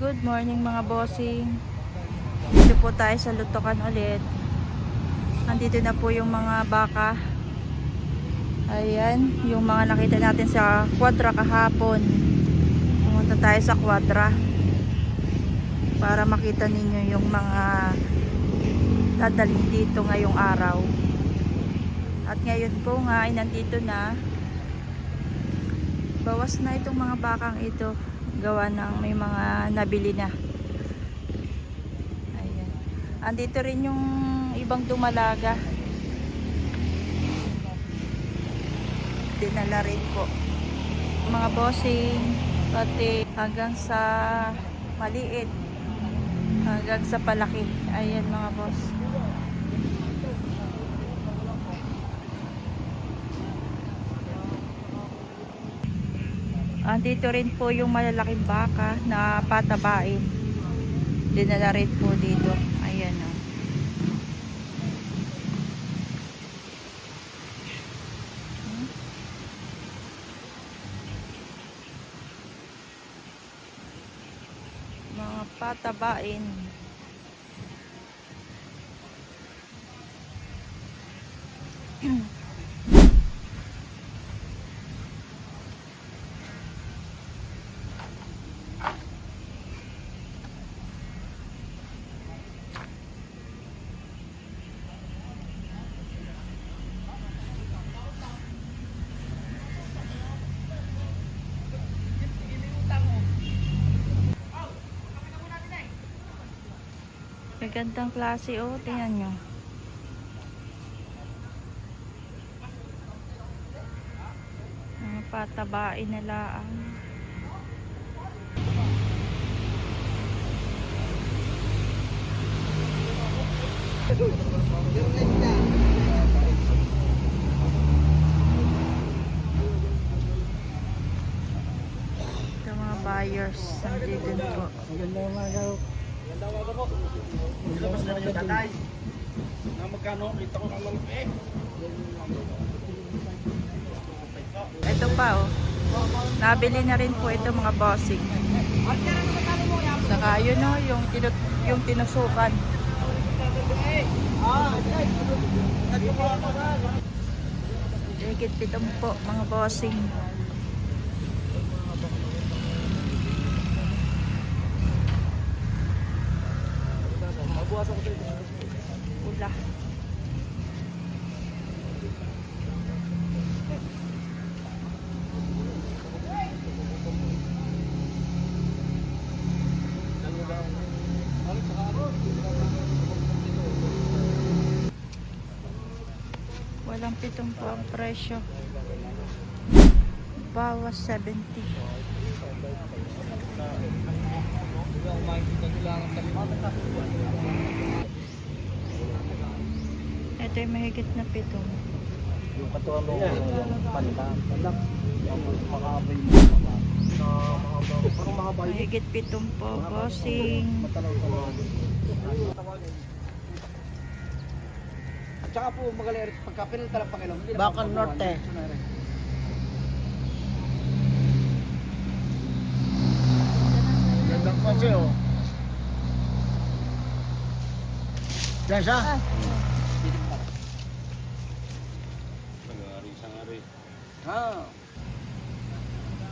Good morning mga bossing. Dito po tayo sa Lutukan ulit. Andito na po yung mga baka. Ayan, yung mga nakita natin sa Quadra kahapon. Pumunta tayo sa Quadra para makita ninyo yung mga dadalhin dito ngayong araw. At ngayon po nga ay nandito na. Bawas na itong mga bakang ito. Gawa ng may mga nabili na. Ayan. Andito rin yung ibang dumalaga. Dinala rin po. Mga bossing, pati hanggang sa maliit, hanggang sa palaki. Ayan mga boss. Andito rin po yung malalaking baka na patabain. Dinala rin po dito. Ayan o. Mga patabain. Magandang klase oh, tingnan nyo. Mga patabain na laang. Ito mga buyers. Nandito po. Magandang umaga po. Magandang umaga po. Ilabas na yung tatay. Na magkano? Kita ko naman eh. Ito pa oh. Nabili na rin po ito mga bossing. Saka yun oh, yung tinusukan. Higit pitong po mga bossing. Ula. Walang pitong po ang presyo. Bawas 70. Ito yung mahigit na pitong. Yung katuwa mo pandan. Pandan. Makabay mo. Parang makabay. Mahigit pitong po, bossing. At saka po magaling pagka pinaltala pa kayo. Bakan Norte. Gandang kasi oh. Diyan siya? Ah.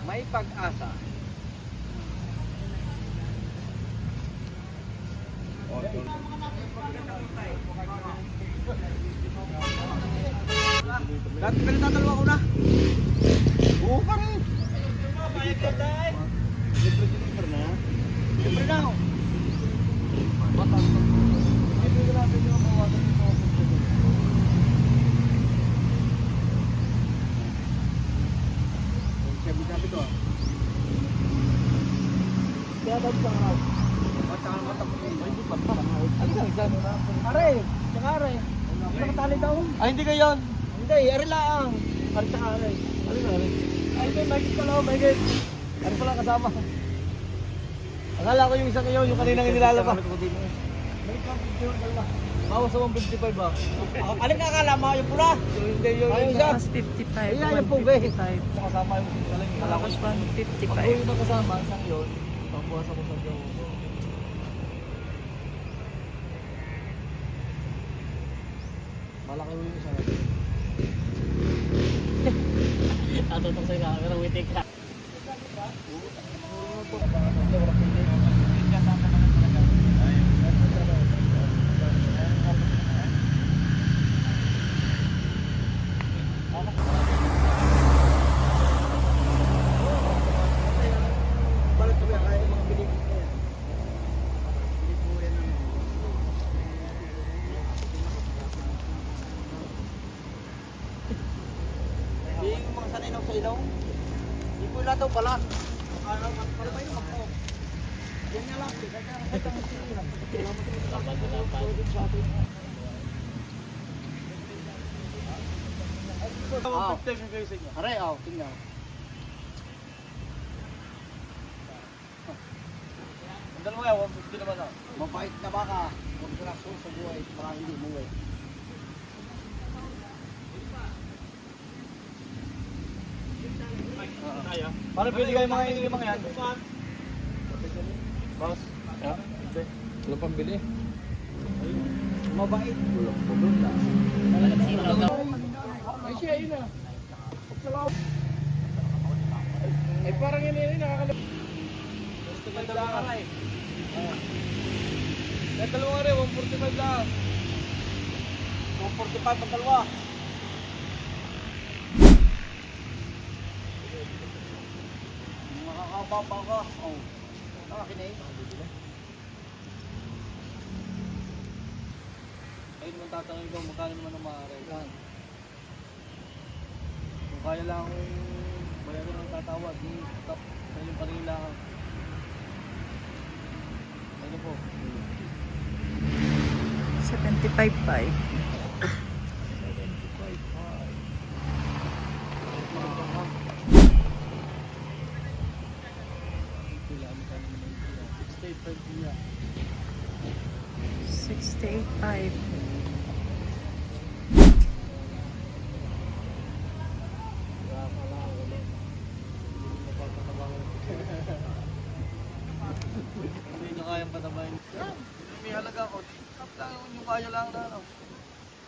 May pag-asa. Dati pinagtatalwa ko na. Oo pa rin. Libre na. Libre na. Libre natin yung mawasan nito. Sabi to. Kaya daw sa araw. Matang matapos ay di pa. Ano ang exam na? Are, saka are. Nakatali daw. Ay hindi kayon. Hindi, are lang. Are saka are. Ano na are? Ay may magit pala, magit. Are pala kasama. Akala ko yung isang iyo, yung kaninang inilalaba. Magit lang dalawa. Bawas sa 155 ba? Alin ka akala mo yung pula? Hindi yung isa. Bawas 55. Ayan yung pugi. Kasama yung alin. Bawas 155. Ang yung kasama, isang yun. Pambukas ako sa Diyo. Malaki mo yung isa. Atutok sa'yo ka, pero witik ka. Balik kami, kaya yung mga binibig na yan. Binibig mo yan ano. Hindi yung mga sanay sa ilaw. Hindi po ilaw daw pala. Pala ba yung ako? Yan nga lang. Kaya ang sinilang. Aray, tingnan. Ang dalawa yan, 150 naman ah. Mabait na baka. Huwag ka na susubuhay para hindi muwi. Para pwede kayo mga hindi mga yan. Boss? Yeah? Walang pambili. Mabait. Ay siya, yun ah. Ay parang yun nakakalap. May dalawa ka eh. May dalawa rin, 145 lang. 145 ang dalawa. Makakababa ka. Oh. Nakakinay. Kayo naman tatanungin ko, magkano naman ang maaari. Kung kaya lang akong bayaran ng tatawad, stop sa inyong kanila. Ano po? 75.5. State Bank niya. 68.5. Hindi nyo kayang patabayin. May halaga ko. Stop lang yung kaya lang na ano.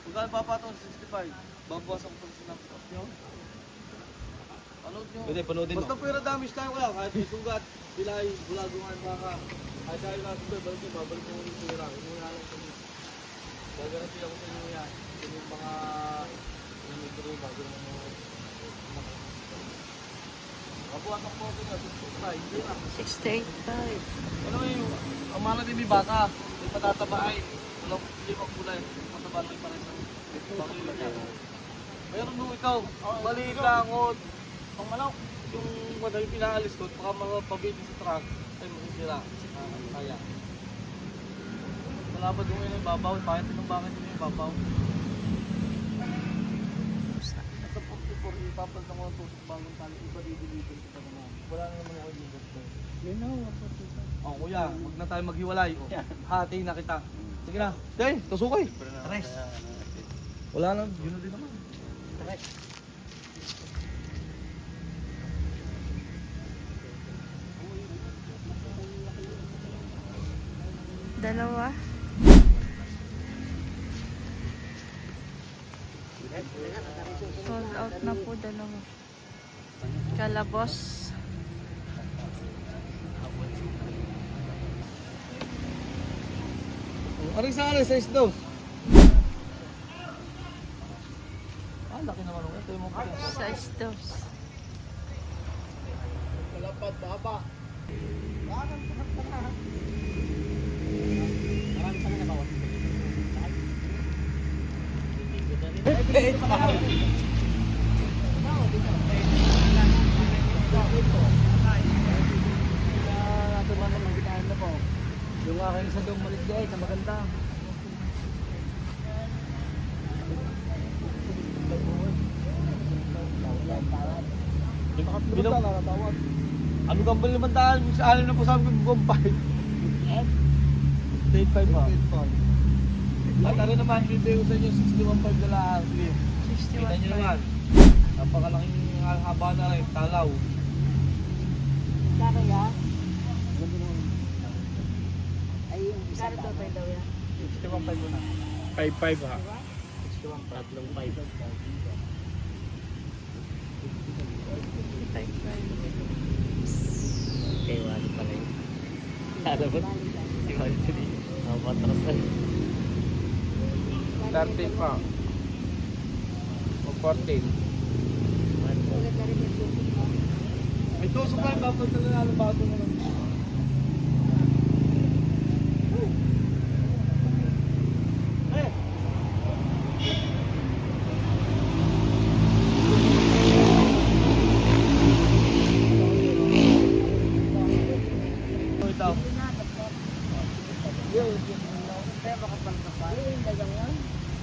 Magkano papatong 65? Babawasan ko pa sinap. Panood nyo. Pwede, panoodin mo. Basta pera damage tayo kaya. Kahit may sugat, bilay, bulagungan, baka. Kahit tayo lang sugat, balik nyo, babalik mo yung pera. Hindi mo lang kami. Gagaranti ako sa inyo yan. Yung mga namigro, bago na mga kabuhasan po ito nga, 65. Hindi na. 68.5. Ano yung, ang mga nabibig baka, may patatabaay. Ano, hindi mo kulay. Mataba lang pa rin. Bakit yung lagay? Mayroon nung ikaw, maliit lang o pang manok. Yung madali pinaalis ko, baka mga pabili sa truck, ay masisira. Kaya. Malabad yung yung babaw, bakit yung bakit yung babaw. Sa 44, ipapal na ko ang tusok bagong tali, iba didilitin ko pa naman. Wala na naman ako yung gusto. Yun na, Oh, kuya, huwag na tayo maghiwalay. Oh. Hati na kita. Sige na. Day, tusukay. Tres. Wala na, yun na din naman. Tres. Dalawa. Sold out na po dalawa. Kalabos. Ano sa ano? Size dos? Ah, laki naman ako. Ito yung mga Size dos. kalapad, baba. Marami pa na bawas. Yung aking isa doon maligay na maganda. Binatawad. Ano gambal naman dahil sa alim na po sabi ko gumpay. 8.5 ba? At ano naman, bibigay ko sa inyo 61.5 na lang. Kita nyo naman. Napakalaking haba na rin, talaw. Kaya, Ganda Karo to tayo daw yan. 61.5 muna. 5-5 ha. 55. Okay, wali pala yun. Ano ba? Si Wali sila. Napatras na. 30 pa. O 14. May tusok pa yung dapat na nalabato mo lang.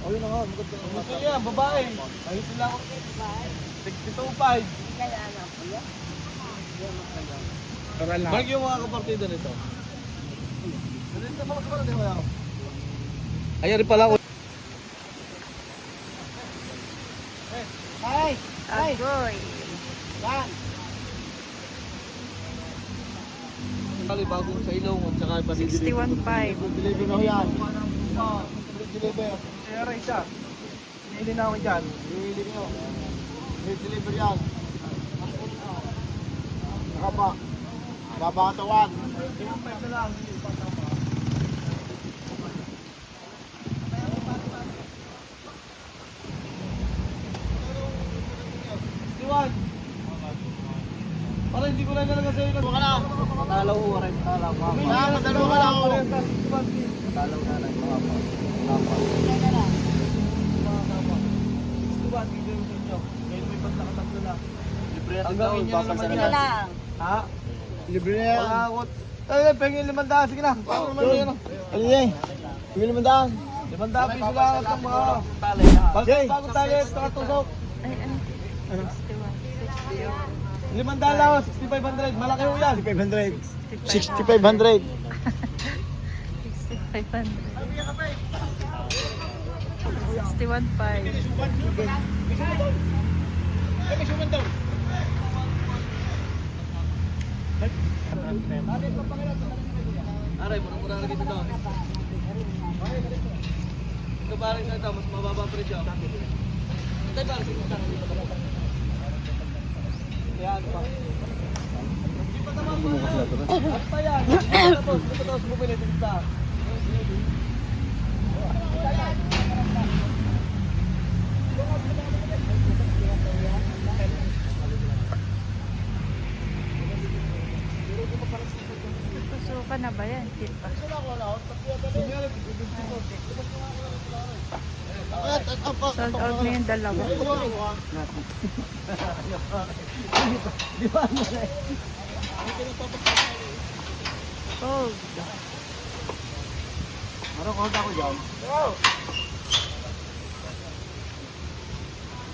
O yun na nga, maganda nga. Gusto niya, babae. Kahit sila ako. 62.5. Para lang. Mark yung mga kapartida nito. Ayan rin pala. Agoy. Kali bagong sa ilong at saka 61.5. deliver na ho yan. Deliver. Kaya rin siya. Hindi na ako dyan. Deliver nyo. Deliver yan. Nakaba. Babatawan. 5 na lang. Para hindi ko na talaga sa'yo. Buka na. Matalaw ko rin. Matalaw ka. Matalaw ka lang. Matalaw na lang. Hanggang inyo na naman yan. Ha? Libre na yan. Ay, pengin 500. Sige na. Paano naman yan? Ano yan? Pengin 500. 500 piso lang at ang mga. Bago tali. Tusok. Ay, ano? 61. 500 lang. 6,500. Malaki ho yan. 6,500. 61.5. Aray, murang-murang na dito doon. Ito parang sa ito, mas mababa presyo. Ito parang sa ito. Yan pa. Hindi pa naman po. At pa yan. Ito tapos bumili dito. Tusukan na ba yan? Hindi pa. Sold out na yung dalawa. Di ba? Oh, Marang konta ko dyan.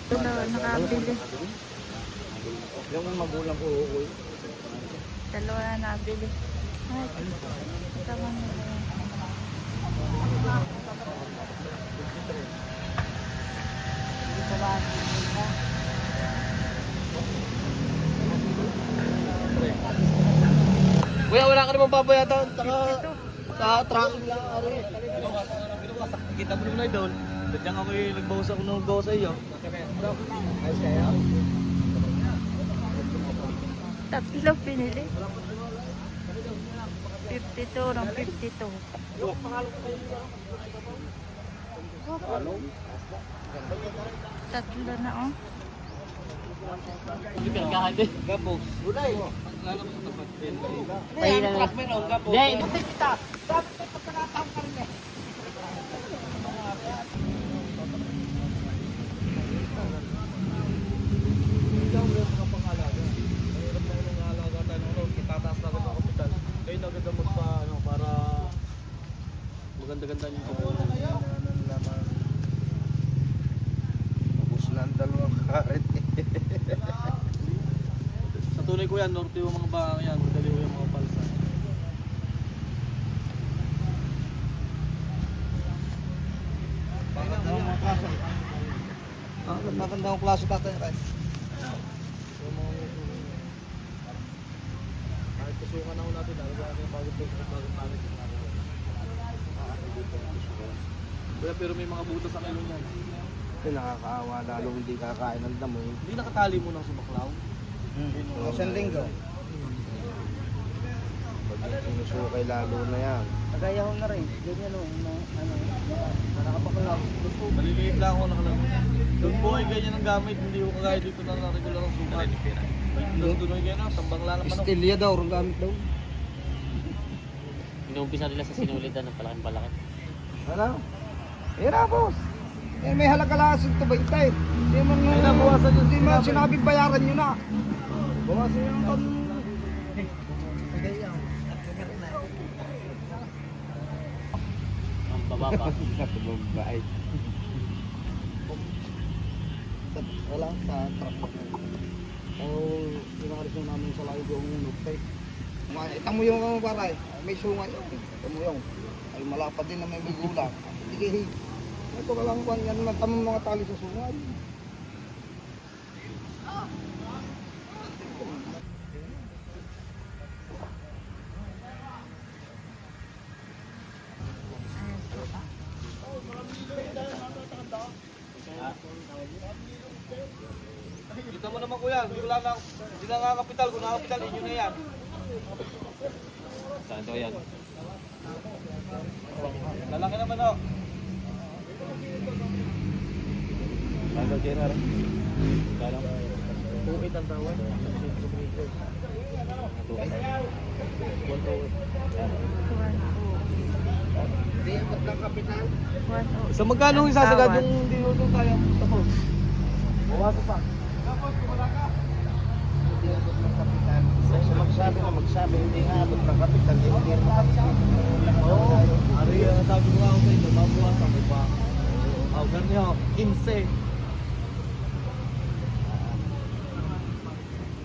dalawa nakabili. Yung magulang ko. Dalawa na nabili. Ay, tama na yan. Kuya, wala ka naman babayatan. Sa tracking lang. Kita mo naman na idol. Diyan ako nagbawas ako ng gawa sa iyo. Tatlo pinili. 52 ng 52. Tatlo na oh. Gabos. Ulay. Ay, truck meron, gabo. Maganda-ganda yung Ubus na ang dalawang karet. sa tunay ko yan, norte yung mga baka yan, madali ko yung mga palsa. Maganda akong klase tatay ka. Kahit kusungan ako natin, bago pagod. Kuya, pero may mga butas sa ilong yan. Ito nakakaawa, lalo hindi kakain ng damo. Hindi nakatali mo ng sumaklaw. Isang linggo. Pag sinusukay lalo na yan. Nagaya ko na rin. Ganyan o, nakapakalaw. Maliliit lang ako nakalaro. Doon po ay ganyan ang gamit, hindi ko kagaya dito na regular ang sukat. Doon ay ganyan, tambang lang naman. Stilya daw, rin gamit daw. Inuumpisa nila sa sinulitan ng palaking-palaki. Ano? Hira, boss. Eh, may halakalasan ito ba ito eh? Hindi man Ay, nabawasan yung hindi man sinabi. sinabing bayaran nyo na. Bawasan yung Ang baba pa. Babae. Wala, sa truck na. Oh, inaris yung namin sa layo yung nukay. Ita mo yung paray, may sungay. Ita mo yung, ay malapad din na may bigulang. Sige, ito ka lang kwan, yan lang tamang mga tali sa sungay. Kita mo naman kuya, hindi na nakakapital. Kung nakakapital, inyo na yan. Saan to yan? Lalaki naman oh. Ano, General? Kala mo? Tuwit ang tawag. Hindi, abot ng kapital. 1 Sa magkano yung sasagad Tawad. yung hindi mo ito kaya tapos? Bawasan pa. Hindi abot ng kapital. Sa magsabi, hindi nga abot ng kapital. Hindi mo kapital. Oo. Ano yung sabi ko nga ako sa inyo, mabuwasan mo pa. Oh, ganyan. 15.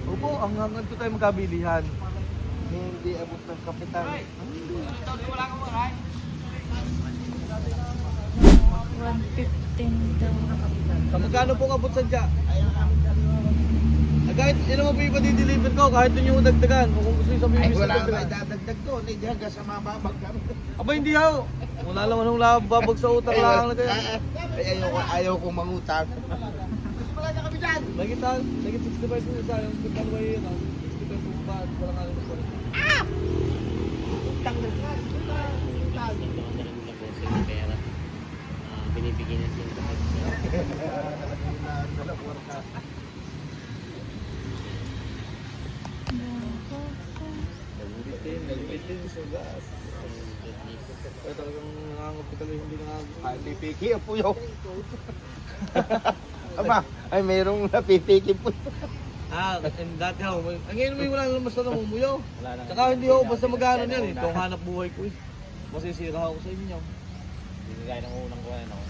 Opo, ang hanggang to tayo magkabilihan. Hindi abot ng kapital. 115 daw. Sa magkano pong abot sadya? Kahit yun naman po yung deliver ko, kahit yun yung dagdagan. O kung gusto yung sabihin Ay, mo wala sa na dagdagan. idadagdag doon. Hindi hanggang sa mababag kami. Aba hindi ho. Wala naman nung lababag sa utang lang na kaya. Ay, ayaw kong mangutang. Lagi 65 po isa yung pagkano ba yun? 65 po ba? Walang ano po. Utang na yan. Nagkaroon na rin ng boss yung pera. Binibigyan niya siya. Nagbitin sa gas. Kaya talagang nangangapital hindi nangangapital. Ay, pipiki po yun. Aba, ay mayroong napipiki po. Dati ho. Ang ngayon mo wala naman basta namumuyo. Wala na. Tsaka hindi ho, basta magkano yan. Ito ang hanap buhay ko eh. Masisira ako sa inyo. Hindi kagaya ng unang kuhain ako.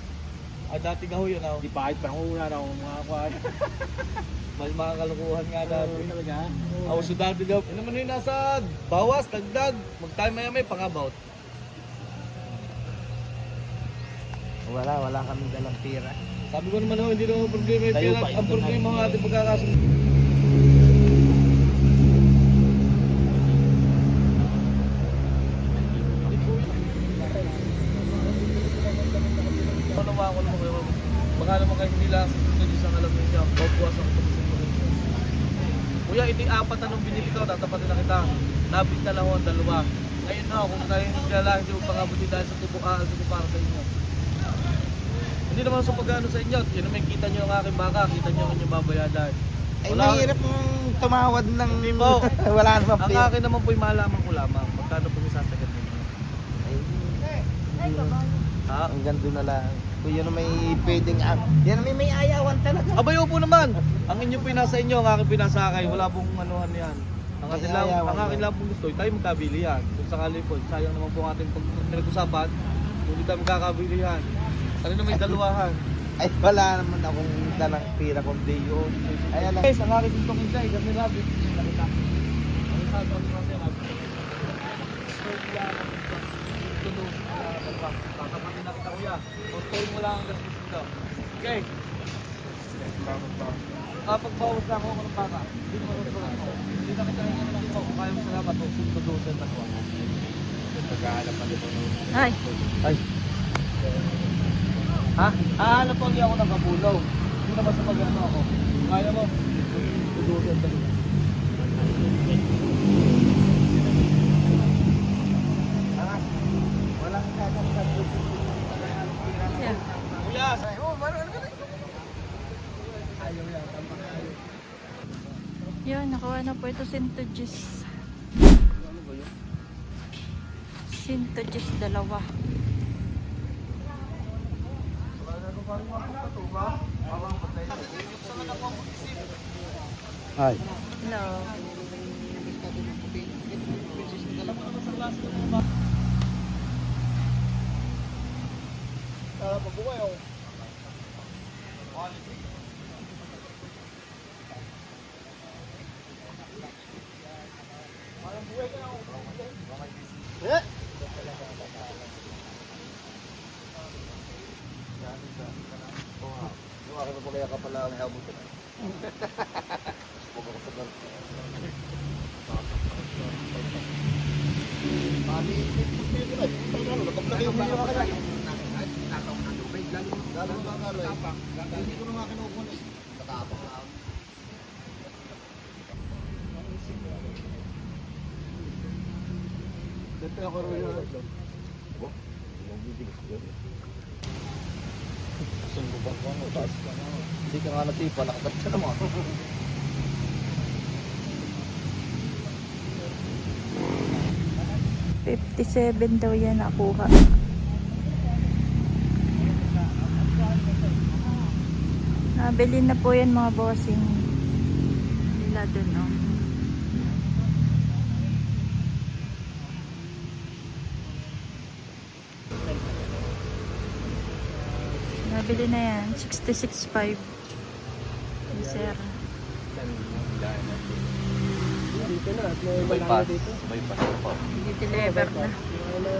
Dati ka ho yun ho. Di pa kahit pang una na ako mga kuhain. Mas mga kalukuhan nga dati. Talaga? Ako so dati daw. Ano naman yun nasa bawas, dagdag. Mag-time maya may pang-about. Wala kaming dalang pira. Sabi ko naman ho, hindi naman problema yung Tayo pera. pa, Ang ito problema na. ang ating pagkakasunod. Nawa ko naman kayo. Baka naman kayo hindi lang susunod isang alam niyo. Babuwas ako pag Kuya, ito yung 4 anong binili ko. Tatapatin na kita. Nabit na lang ako ang 2. Ngayon na, kung tayo hindi lang, hindi mo pangabuti dahil sa tubukaan ko para sa inyo. Hindi naman sa pagano sa inyo. Yun naman kita nyo ang aking baka. Kita nyo ang inyong babayadan. Ay, mahirap mong tumawad ng... po. Wala namang Ang pira. akin naman po yung malaman ko lamang. Magkano po yung sasagat ninyo? Ha? Hanggang doon na lang. Kung yun ang may pwedeng... Yan ang may ayawan talaga. Abayo po naman. Ang inyo po yung nasa inyo, ang akin po yung nasa akin. Wala pong anuhan yan. Ang akin lang, ang akin lang pong gusto, tayo magkabili yan. Kung sakali po, sayang naman po ang ating pinag-usapan. Kung hindi tayo magkakabili yan. Ano na may dalawahan. Ay, wala naman akong dalang pira kundi yun. Ayan lang. Guys, ang akin itong isa, kasi labi. Nakita. Ang sabi ko kasi labi. Tatapatin na kita kuya. Postoyin mo lang ang gastos dito. Okay. Kapag bawas na ako ng baka, hindi mo rin ako. Hindi na kita yung lang ako. Kung kaya mo salamat, tudosin na ko. Pagkahalap pa dito. Ay, Ay. Ha? Hahanap po ako ng kabulaw. Hindi naman sa pag-ano ako. Kaya mo. Tudugan talaga. Walang kakasal. yeah. Kuya! Oh, ano ka na? Ayaw yan. Yun, nakuha na po ito Sintoges. Sintoges dalawa. Ay. Hello. Pagbuhay ako. Eh? Yung akin na pala yung kapala ang habot ko. Huwag ako sa bar. Bali, napagkakayo mo yung akin na. Lalo mo ba kaloy? Hindi ko naman kinukuha eh. Katapang lang. Dito ako rin yun. Saan mo ba ko? Hindi ka nga nasipa, nakagat ka naman. 57 daw yan nakuha. Nabili na po yan mga bossing. Nila dun, oh. Nabili na yan. 66.5. Sir. Dito na. Bypass. Bypass. Deliver na. Ano,